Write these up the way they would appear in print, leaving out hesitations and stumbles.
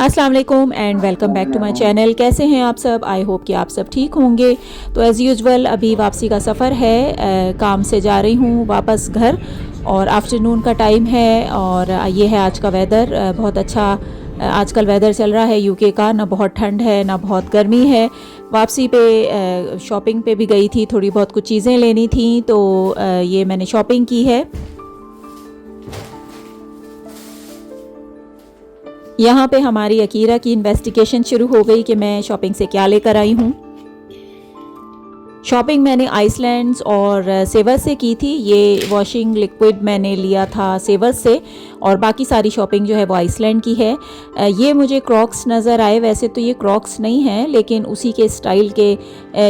अस्सलाम वालेकुम and welcome back to my channel. कैसे हैं आप सब? आई होप कि आप सब ठीक होंगे। तो एज़ यूजुअल अभी वापसी का सफ़र है, काम से जा रही हूँ वापस घर और आफ्टरनून का टाइम है। और ये है आज का वेदर, बहुत अच्छा आजकल वेदर चल रहा है यूके का। ना बहुत ठंड है ना बहुत गर्मी है। वापसी पे शॉपिंग पे भी गई थी, थोड़ी बहुत कुछ चीज़ें लेनी थी तो ये मैंने शॉपिंग की है। यहाँ पे हमारी अकीरा की इन्वेस्टिगेशन शुरू हो गई कि मैं शॉपिंग से क्या लेकर आई हूँ। शॉपिंग मैंने आइसलैंड्स और सेवर्स से की थी। ये वॉशिंग लिक्विड मैंने लिया था सेवर्स से और बाकी सारी शॉपिंग जो है वो आइसलैंड की है। ये मुझे क्रॉक्स नज़र आए। वैसे तो ये क्रॉक्स नहीं हैं लेकिन उसी के स्टाइल के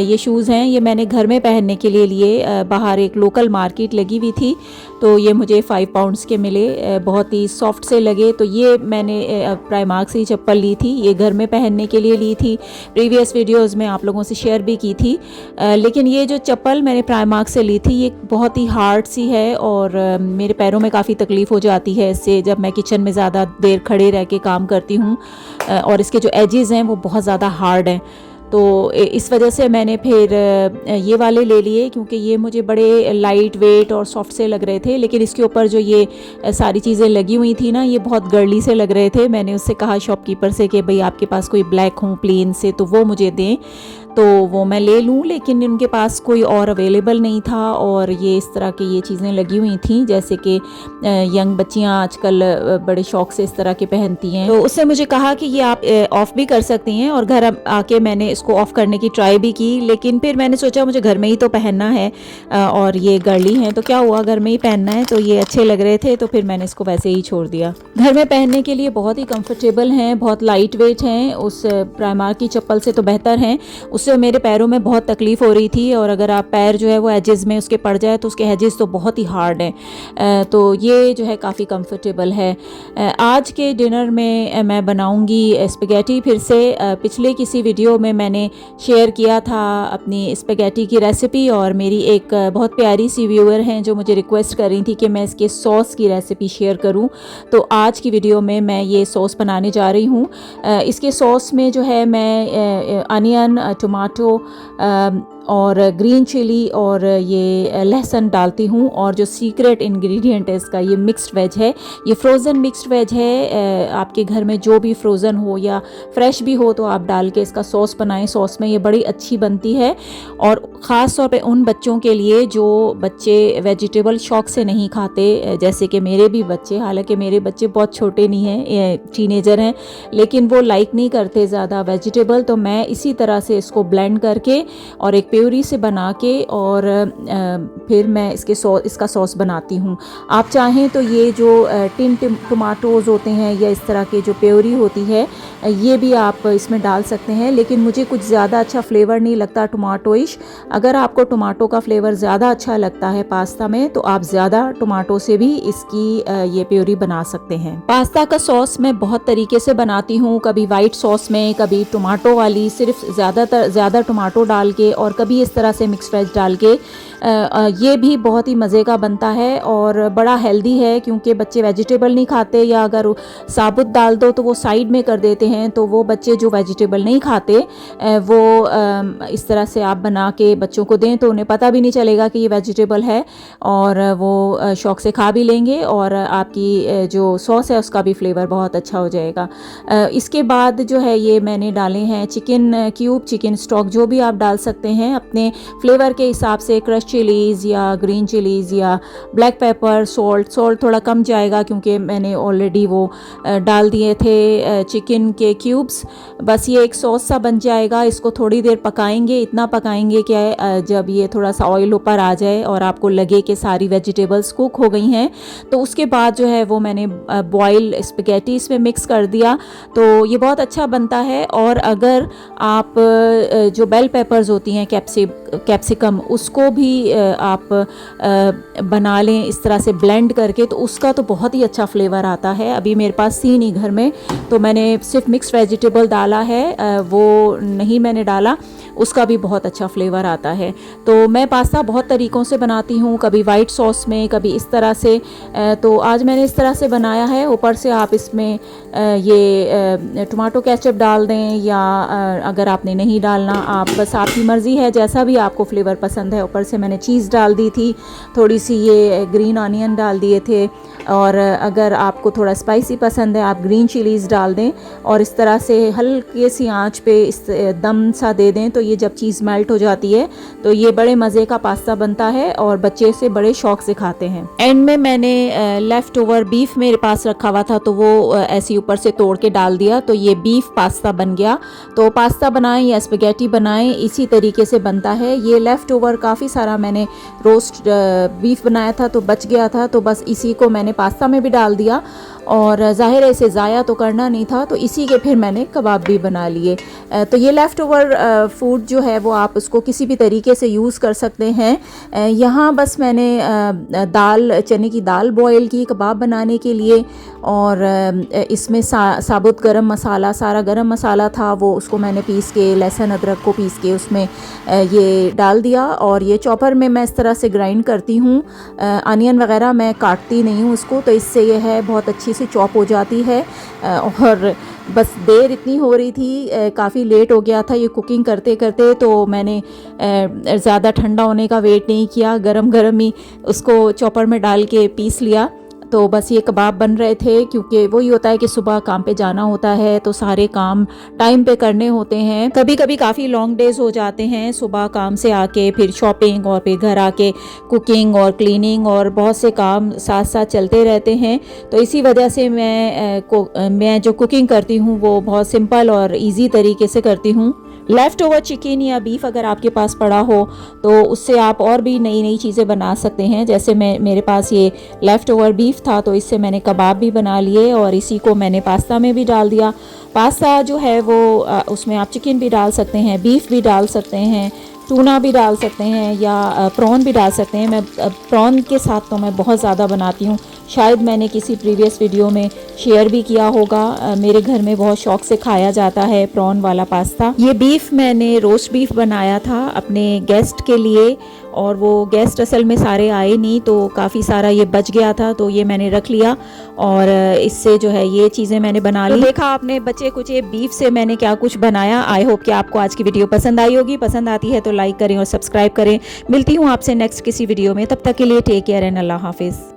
ये शूज़ हैं। ये मैंने घर में पहनने के लिए लिए। बाहर एक लोकल मार्केट लगी हुई थी तो ये मुझे 5 पाउंड्स के मिले, बहुत ही सॉफ्ट से लगे। तो ये मैंने प्राइमार्क से ही चप्पल ली थी, ये घर में पहनने के लिए ली थी। प्रीवियस वीडियोज़ में आप लोगों से शेयर भी की थी। लेकिन ये जो चप्पल मैंने प्राइमार्क से ली थी ये बहुत ही हार्ड सी है और मेरे पैरों में काफ़ी तकलीफ़ हो जाती है इससे, जब मैं किचन में ज़्यादा देर खड़े रह के काम करती हूँ। और इसके जो एजेस हैं वो बहुत ज़्यादा हार्ड हैं। तो इस वजह से मैंने फिर ये वाले ले लिए क्योंकि ये मुझे बड़े लाइट वेट और सॉफ्ट से लग रहे थे। लेकिन इसके ऊपर जो ये सारी चीज़ें लगी हुई थी ना, ये बहुत गर्ली से लग रहे थे। मैंने उससे कहा शॉपकीपर से कि भाई आपके पास कोई ब्लैक हो प्लेन से तो वो मुझे दें, तो वो मैं ले लूँ। लेकिन उनके पास कोई और अवेलेबल नहीं था और ये इस तरह की ये चीज़ें लगी हुई थी जैसे कि यंग बच्चियाँ आजकल बड़े शौक से इस तरह के पहनती हैं। तो उससे मुझे कहा कि ये आप ऑफ़ भी कर सकती हैं और घर आके मैंने इसको ऑफ़ करने की ट्राई भी की। लेकिन फिर मैंने सोचा मुझे घर में ही तो पहनना है और ये गर्ली हैं तो क्या हुआ, घर में ही पहनना है। तो ये अच्छे लग रहे थे तो फिर मैंने इसको वैसे ही छोड़ दिया। घर में पहनने के लिए बहुत ही कंफर्टेबल हैं, बहुत लाइट वेट हैं, उस प्राइमार्क की चप्पल से तो बेहतर हैं। उससे मेरे पैरों में बहुत तकलीफ़ हो रही थी और अगर आप पैर जो है वो एजेस में उसके पड़ जाए तो उसके एजेस तो बहुत ही हार्ड हैं। तो ये जो है काफ़ी कंफर्टेबल है। आज के डिनर में मैं बनाऊंगी स्पेगेटी फिर से। पिछले किसी वीडियो में मैंने शेयर किया था अपनी स्पेगेटी की रेसिपी और मेरी एक बहुत प्यारी सी व्यूअर हैं जो मुझे रिक्वेस्ट कर रही थी कि मैं इसके सॉस की रेसिपी शेयर करूं। तो आज की वीडियो में मैं ये सॉस बनाने जा रही हूं। इसके सॉस में जो है मैं अनियन, टमाटो और ग्रीन चिली और ये लहसुन डालती हूँ। और जो सीक्रेट इंग्रेडिएंट है इसका, ये मिक्स्ड वेज है, ये फ्रोज़न मिक्स्ड वेज है। आपके घर में जो भी फ्रोज़न हो या फ्रेश भी हो तो आप डाल के इसका सॉस बनाएं। सॉस में ये बड़ी अच्छी बनती है और ख़ास तौर पे उन बच्चों के लिए जो बच्चे वेजिटेबल शौक से नहीं खाते, जैसे कि मेरे भी बच्चे। हालांकि मेरे बच्चे बहुत छोटे नहीं हैं, टीनेजर हैं, लेकिन वो लाइक नहीं करते ज़्यादा वेजिटेबल। तो मैं इसी तरह से इसको ब्लेंड करके और एक प्यूरी से बना के और फिर मैं इसका सॉस बनाती हूँ। आप चाहें तो ये जो टिन टमाटोज़ होते हैं या इस तरह के जो प्यूरी होती है ये भी आप इसमें डाल सकते हैं, लेकिन मुझे कुछ ज़्यादा अच्छा फ्लेवर नहीं लगता टमाटोइश। अगर आपको टमाटो का फ्लेवर ज़्यादा अच्छा लगता है पास्ता में तो आप ज़्यादा टमाटो से भी इसकी ये प्यूरी बना सकते हैं। पास्ता का सॉस मैं बहुत तरीके से बनाती हूँ, कभी वाइट सॉस में, कभी टमाटो वाली सिर्फ ज़्यादा टमाटो डाल के, और कभी इस तरह से मिक्स वेज डाल के। ये भी बहुत ही मज़े का बनता है और बड़ा हेल्दी है क्योंकि बच्चे वेजिटेबल नहीं खाते, या अगर साबुत डाल दो तो वो साइड में कर देते हैं। तो वो बच्चे जो वेजिटेबल नहीं खाते वो इस तरह से आप बना के बच्चों को दें तो उन्हें पता भी नहीं चलेगा कि ये वेजिटेबल है और वो शौक से खा भी लेंगे और आपकी जो सॉस है उसका भी फ्लेवर बहुत अच्छा हो जाएगा। इसके बाद जो है ये मैंने डाले हैं चिकन क्यूब, चिकन स्टॉक, जो भी आप डाल सकते हैं अपने फ्लेवर के हिसाब से। क्रश चिलीज़ या ग्रीन चिलीज़ या ब्लैक पेपर, सॉल्ट थोड़ा कम जाएगा क्योंकि मैंने ऑलरेडी वो डाल दिए थे चिकन के क्यूब्स। बस ये एक सॉस सा बन जाएगा। इसको थोड़ी देर पकाएंगे, इतना पकाएंगे कि जब ये थोड़ा सा ऑयल ऊपर आ जाए और आपको लगे कि सारी वेजिटेबल्स कुक हो गई हैं तो उसके बाद जो है वो मैंने बॉयल स्पेगेटी इसमें मिक्स कर दिया। तो ये बहुत अच्छा बनता है। और अगर आप जो बेल पेपर्स होती हैं, कैप्सिकम, उसको भी आप बना लें इस तरह से ब्लेंड करके, तो उसका तो बहुत ही अच्छा फ्लेवर आता है। अभी मेरे पास थी नहीं घर में, तो मैंने सिर्फ मिक्स वेजिटेबल डाला है, वो नहीं मैंने डाला, उसका भी बहुत अच्छा फ्लेवर आता है। तो मैं पास्ता बहुत तरीक़ों से बनाती हूँ, कभी वाइट सॉस में, कभी इस तरह से। तो आज मैंने इस तरह से बनाया है। ऊपर से आप इसमें ये टमाटो केचप डाल दें, या अगर आपने नहीं डालना, आप बस आपकी मर्ज़ी है, जैसा भी आपको फ्लेवर पसंद है। ऊपर से मैंने चीज़ डाल दी थी, थोड़ी सी ये ग्रीन ऑनियन डाल दिए थे, और अगर आपको थोड़ा स्पाइसी पसंद है आप ग्रीन चिलीज़ डाल दें, और इस तरह से हल्के सी आंच पे इस दम सा दे दें। तो ये जब चीज़ मेल्ट हो जाती है तो ये बड़े मज़े का पास्ता बनता है, और बच्चे से बड़े शौक से खाते हैं। एंड में मैंने लेफ़्ट ओवर बीफ मेरे पास रखा हुआ था, तो वो ऐसे ऊपर से तोड़ के डाल दिया, तो ये बीफ पास्ता बन गया। तो पास्ता बनाएं या स्पैगेटी बनाएं, इसी तरीके से बनता है। ये लेफ़्ट ओवर काफ़ी सारा मैंने रोस्ट बीफ बनाया था, तो बच गया था, तो बस इसी को मैंने पास्ता में भी डाल दिया, और ज़ाहिर है इसे ज़ाया तो करना नहीं था, तो इसी के फिर मैंने कबाब भी बना लिए। तो ये लेफ़्ट ओवर फूड जो है वो आप उसको किसी भी तरीके से यूज़ कर सकते हैं। यहाँ बस मैंने दाल, चने की दाल बॉयल की कबाब बनाने के लिए, और इसमें साबुत गरम मसाला, सारा गरम मसाला था वो, उसको मैंने पीस के, लहसुन अदरक को पीस के उसमें ये डाल दिया, और ये चॉपर में मैं इस तरह से ग्राइंड करती हूँ। अनियन वगैरह मैं काटती नहीं हूँ उसको, तो इससे ये है बहुत अच्छी सी चॉप हो जाती है। और बस देर इतनी हो रही थी, काफ़ी लेट हो गया था ये कुकिंग करते करते, तो मैंने ज़्यादा ठंडा होने का वेट नहीं किया, गरम गरम ही उसको चॉपर में डाल के पीस लिया। तो बस ये कबाब बन रहे थे, क्योंकि वही होता है कि सुबह काम पे जाना होता है, तो सारे काम टाइम पे करने होते हैं। कभी कभी काफ़ी लॉन्ग डेज हो जाते हैं, सुबह काम से आके फिर शॉपिंग, और फिर घर आके कुकिंग और क्लीनिंग, और बहुत से काम साथ साथ चलते रहते हैं। तो इसी वजह से मैं जो कुकिंग करती हूँ वो बहुत सिंपल और ईजी तरीके से करती हूँ। लेफ़्ट ओवर चिकन या बीफ अगर आपके पास पड़ा हो तो उससे आप और भी नई नई चीज़ें बना सकते हैं। जैसे मेरे पास ये लेफ़्ट ओवर बीफ था, तो इससे मैंने कबाब भी बना लिए, और इसी को मैंने पास्ता में भी डाल दिया। पास्ता जो है वो उसमें आप चिकन भी डाल सकते हैं, बीफ भी डाल सकते हैं, टूना भी डाल सकते हैं, या प्रॉन भी डाल सकते हैं। मैं प्रॉन के साथ तो मैं बहुत ज़्यादा बनाती हूँ, शायद मैंने किसी प्रीवियस वीडियो में शेयर भी किया होगा। मेरे घर में बहुत शौक से खाया जाता है प्रॉन वाला पास्ता। ये बीफ मैंने रोस्ट बीफ बनाया था अपने गेस्ट के लिए, और वो गेस्ट असल में सारे आए नहीं, तो काफ़ी सारा ये बच गया था, तो ये मैंने रख लिया, और इससे जो है ये चीज़ें मैंने बना ली। तो देखा आपने बचे कुछ बीफ से मैंने क्या कुछ बनाया। आई होप कि आपको आज की वीडियो पसंद आई होगी। पसंद आती है तो लाइक करें और सब्सक्राइब करें। मिलती हूँ आपसे नेक्स्ट किसी वीडियो में, तब तक के लिए टेक केयर एंड अल्लाह हाफिज़।